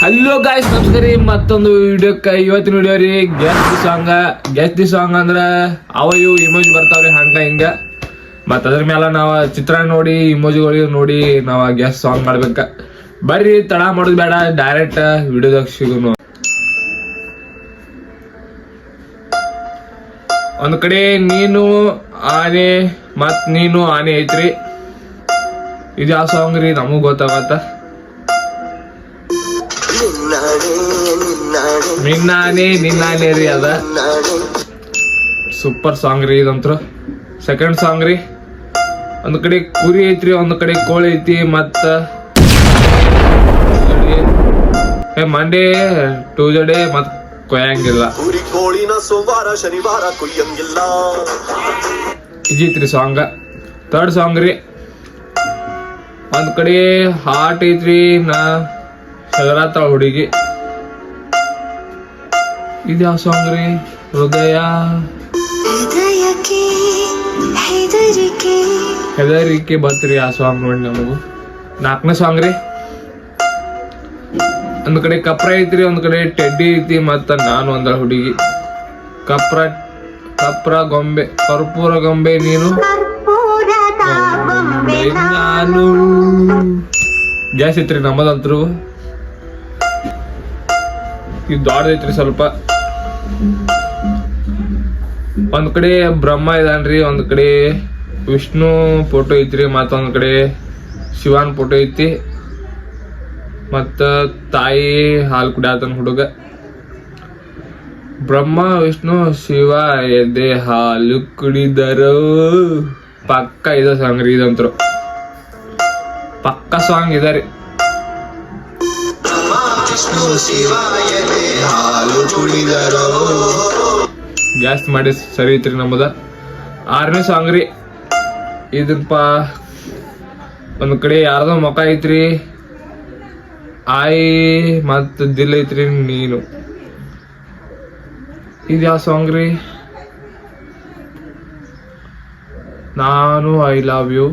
Hello guys, ನಮಸ್ಕಾರ ರೀ. ಮತ್ತೊಂದು ವಿಡಿಯೋಕ್ಕೆ ಇವತ್ತಿನ ವಿಡಿಯೋ ರೀ ಗೆಸ್ ದಿ ಸಾಂಗ್ ಅಂದ್ರೆ ಅವ ಇವು ಇಮೋಜಿ ಬರ್ತಾವ್ರಿ ಹಂಗ ಹಿಂಗ. ಮತ್ತು ಅದ್ರ ಮೇಲೆ ನಾವು ಚಿತ್ರ ನೋಡಿ ಇಮೋಜಿಗಳಿಗೆ ನೋಡಿ ನಾವು ಗೆಸ್ ಸಾಂಗ್ ಮಾಡ್ಬೇಕ. ಬರ್ರಿ, ತಡ ಮಾಡೋದು ಬೇಡ, ಡೈರೆಕ್ಟ್ ವಿಡಿಯೋದಾಗ ಸಿಗುನು. ಒಂದ್ ಕಡೆ ನೀನು ಆನೆ ಮತ್ ನೀನು ಆನೆ ಐತ್ರಿ. ಇದು ಯಾವ ಸಾಂಗ್ ರೀ ನಮಗ್ ಗೊತ್ತಾಗತ್ತ. ನಿನ್ನಾನೆ ರೀ, ಅದ ಸೂಪರ್ ಸಾಂಗ್ ರೀ ಇದಂತ್ರು. ಸೆಕೆಂಡ್ ಸಾಂಗ್ ರೀ, ಒಂದ್ ಕಡೆ ಕುರಿ ಐತ್ರಿ, ಒಂದ್ ಕಡೆ ಕೋಳಿ ಐತಿ, ಮತ್ತ ಮಂಡೇ ಟ್ಯೂಸ್ಡೇ ಮತ್ ಕೊಯ್ಯಂಗಿಲ್ಲ ಇಜಿತ್ರಿ ಸಾಂಗ್. ಥರ್ಡ್ ಸಾಂಗ್ ರೀ, ಒಂದ್ ಕಡೆ ಹಾರ್ಟ್ ಐತ್ರಿ, ನಾ ಸಗರಾತ ಹುಡುಗಿ. ಇದು ಯಾವ ಸಾಂಗ್ ರೀ? ಹೃದಯ ಹೆದರಿಕೆ ಬತ್ರಿ ಆ ಸಾಂಗ್ ನೋಡಿ ನಮಗೂ. ನಾಲ್ಕನೇ ಸಾಂಗ್ ರೀ, ಒಂದ್ ಕಡೆ ಕಪ್ರ ಐತ್ರಿ, ಒಂದ್ ಕಡೆ ಟೆಡ್ಡಿ ಐತಿ, ಮತ್ತ ನಾನು ಒಂದ ಹುಡುಗಿ. ಕಪ್ರ ಗೊಂಬೆ, ಕರ್ಪೂರ ಗೊಂಬೆ ನೀನು, ನಾನು. ಗ್ಯಾಸ್ ಐತ್ರಿ ನಮ್ಮದಂತ್ರು. ಇದು ದೊಡ್ಡದೈತ್ರಿ ಸ್ವಲ್ಪ. ಒಂದ್ ಕಡೆ ಬ್ರಹ್ಮ ಇದಾನ್ರಿ, ಒಂದ್ ಕಡೆ ವಿಷ್ಣು ಫೋಟೋ ಐತ್ರಿ, ಮತ್ತೊಂದ್ ಕಡೆ ಶಿವನ್ ಫೋಟೋ ಐತಿ, ಮತ್ತ ತಾಯಿ ಹಾಲು ಕುಡಿಯತನ ಹುಡುಗ. ಬ್ರಹ್ಮ ವಿಷ್ಣು ಶಿವ ಎದೆ ಹಾಲು ಕುಡಿದರು. ಪಕ್ಕ ಇದ ಸಾಂಗ್ ರೀ ಇದಂತ್ರು. ಪಕ್ಕ ಸಾಂಗ್ ಇದಾರಿ. ಗ್ಯಾಸ್ ಮಾಡಿ ಸರಿ ಐತ್ರಿ ನಮ್ಮದ. ಆರನೇ ಸಾಂಗ್ ರೀ, ಇದಪ್ಪ ಒಂದ್ ಕಡೆ ಯಾರ್ದೋ ಮುಖ ಐತ್ರಿ, ಆಯಿ ಮತ್ ದಿಲ್ ಐತ್ರಿ, ನೀನು. ಇದು ಯಾವ ಸಾಂಗ್ ರೀ? ನಾನು ಐ ಲವ್ ಯು.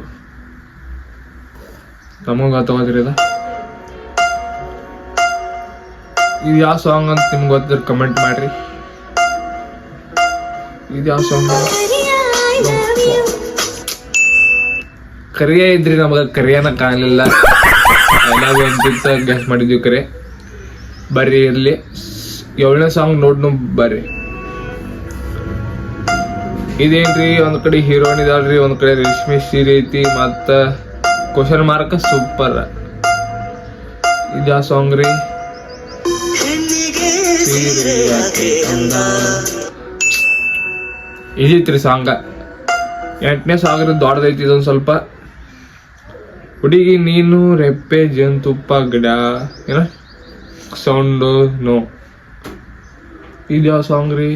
ನಮಗ ಗೊತ್ತಾಗೋದ್ರಿ ಇದು ಯಾವ ಸಾಂಗ್ ಅಂತ ನಿಮ್ಗೆ ಗೊತ್ತಿದ್ರೆ ಕಮೆಂಟ್ ಮಾಡ್ರಿ. ಇದು ಯಾವ ಸಾಂಗ್? ಕರಿಯ ಇದ್ರಿ, ನಮಗ ಕರಿಯನ ಕಾಣಲಿಲ್ಲ. ಅಂತಿತ್ತ ಗೆಸ್ ಮಾಡಿದ್ವಿ ಕರೆ. ಬರ್ರಿ ಇರ್ಲಿ. 7ನೇ ಸಾಂಗ್ ನೋಡ್ನು ಬರ್ರಿ. ಇದೇನ್ರಿ? ಒಂದ್ ಕಡೆ ಹೀರೋಯಿನ್ ಇದಾಳ್ರಿ, ಒಂದ್ ಕಡೆ ರೇಷ್ಮೆ ಸೀರೆ ಐತಿ, ಮತ್ತ ಕ್ವಶನ್ ಮಾರ್ಕ್ ಸೂಪರ್. ಇದು ಯಾವ ಸಾಂಗ್ ರೀ? ಇದೈತ್ರಿ ಸಾಂಗ. 8ನೇ ಸಾಂಗ್ ರೀ, ದೊಡ್ಡದೈತಿ ಇದೊಂದ್ ಸ್ವಲ್ಪ. ಹುಡುಗಿ ನೀನು ರೆಪ್ಪೆ ಜೇನುತುಪ್ಪ ಗಿಡ ಏನ ಸೌಂಡು ನೋ. ಇದು ಯಾವ ಸಾಂಗ್ ರೀ?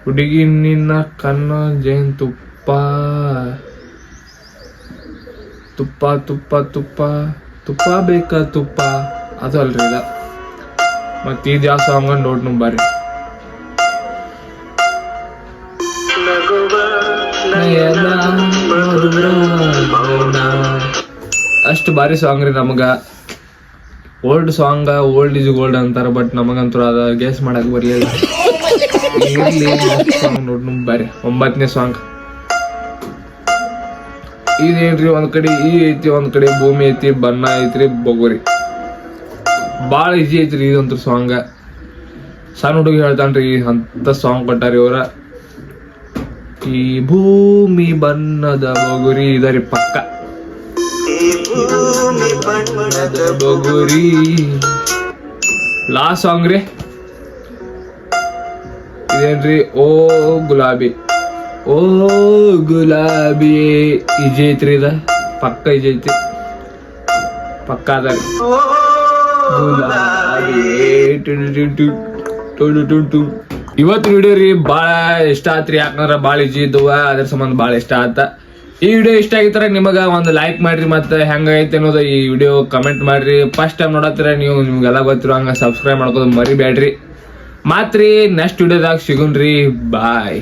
ಹುಡುಗಿ ನಿನ್ನ ಕಣ್ಣ ಜೇನುತುಪ್ಪ, ತುಪ್ಪ ತುಪ್ಪ ತುಪ್ಪ ತುಪ್ಪ ಬೇಕಾ ತುಪ್ಪ, ಅದು ಅಲ್ರಿ ಇದ. ಮತ್ತೆ ಇದು ಯಾವ ಸಾಂಗ್ ನೋಡ್ ಬರ್ರಿ. ಅಷ್ಟು ಭಾರಿ ಸಾಂಗ್ ರೀ ನಮಗ. Old song, old is gold ಅಂತಾರ, ಬಟ್ ನಮಗಂತೂ ಅದ ಗೆಸ್ ಮಾಡಕ್ ಬರ್ಲಿಲ್ಲ. ಸಾಂಗ್ ನೋಡ್ ಬರ್ರಿ. 9ನೇ ಸಾಂಗ್ ಇದೇನ್ರಿ? ಒಂದ್ ಕಡೆ ಈ ಐತಿ, ಒಂದ್ ಕಡೆ ಭೂಮಿ ಐತಿ, ಬಣ್ಣ ಐತ್ರಿ, ಬೊಗುರಿ. ಬಾಳ ಈಜಿ ಐತ್ರಿ ಇದಂತೂ ಸಾಂಗ್. ಸಣ್ಣ ಹುಡುಗಿ ಹೇಳ್ತಾನ್ರಿ, ಅಂತ ಸಾಂಗ್ ಕೊಟ್ಟಾರಿ ಅವ್ರ. ಈ ಭೂಮಿ ಬಣ್ಣದ ಬೊಗುರಿ ಇದರಿ ಪಕ್ಕ. ಬೊಗುರಿ. ಲಾಸ್ಟ್ ಸಾಂಗ್ ರೀ, ಇದೇನ್ರಿ? ಓ ಗುಲಾಬಿ, ಓ ಗುಲಾಬಿ. ಈಜೈತ್ರಿ ಇದ ಪಕ್ಕ, ಈಜೈತಿ ಪಕ್ಕ ಅದ. ಇವತ್ತು ವಿಡಿಯೋ ರೀ ಬಾಳ ಇಷ್ಟ ಆತ್ರಿ, ಯಾಕಂದ್ರ ಬಾಳ ಈಜಿ ಇದ್ದವ, ಅದ್ರ ಸಂಬಂಧ ಬಾಳ ಇಷ್ಟ ಆತ. ಈ ವಿಡಿಯೋ ಇಷ್ಟ ಆಗಿತ್ತರ ನಿಮಗ ಒಂದು ಲೈಕ್ ಮಾಡ್ರಿ, ಮತ್ತೆ ಹೆಂಗ ಐತೆ ಅನ್ನೋದು ಈ ವಿಡಿಯೋ ಕಮೆಂಟ್ ಮಾಡ್ರಿ. ಫಸ್ಟ್ ಟೈಮ್ ನೋಡತ್ತರ ನೀವು, ನಿಮ್ಗೆಲ್ಲ ಗೊತ್ತಿರೋ ಹಂಗ ಸಬ್ಸ್ಕ್ರೈಬ್ ಮಾಡ್ಕೋದು ಮರಿಬೇಡ್ರಿ. ಮಾತ್ರಿ ನೆಕ್ಸ್ಟ್ ವಿಡಿಯೋದಾಗ ಸಿಗುನ್ರಿ. ಬಾಯ್.